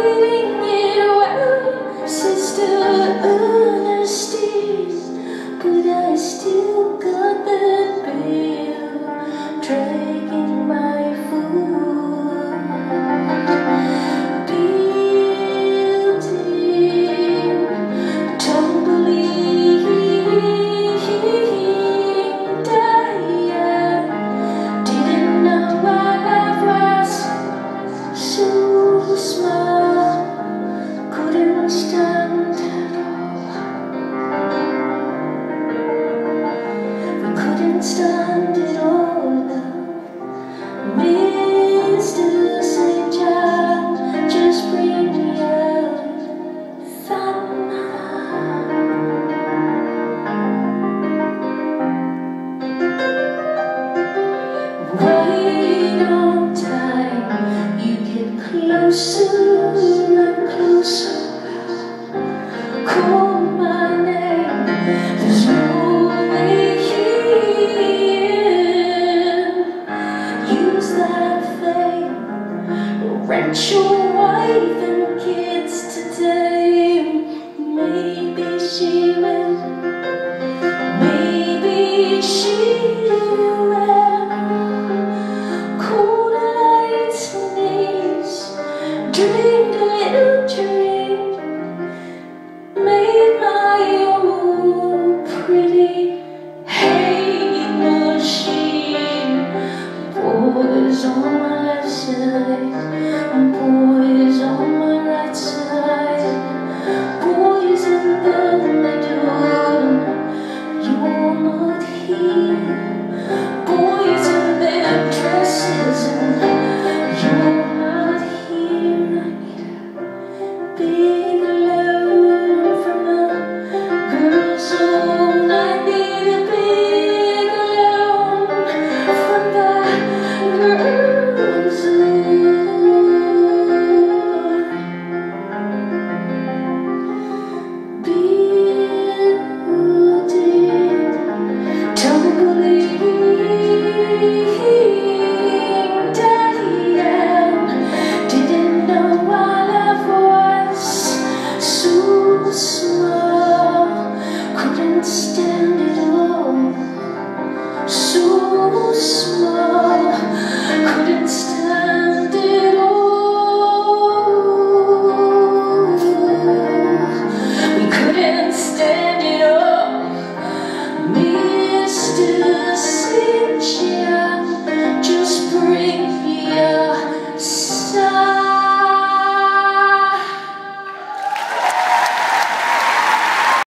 hiding it well, Sister Ernestine, but I still got that bill dragging my foot. Building, tumbling, dying. Didn't know my life was so small, couldn't stand at all. We couldn't stand it all now. Mr. St. John, just bring me out thunder. Right on time, you get closer and closer. Call my name, there's no way in. Use that thing, wrench your wife and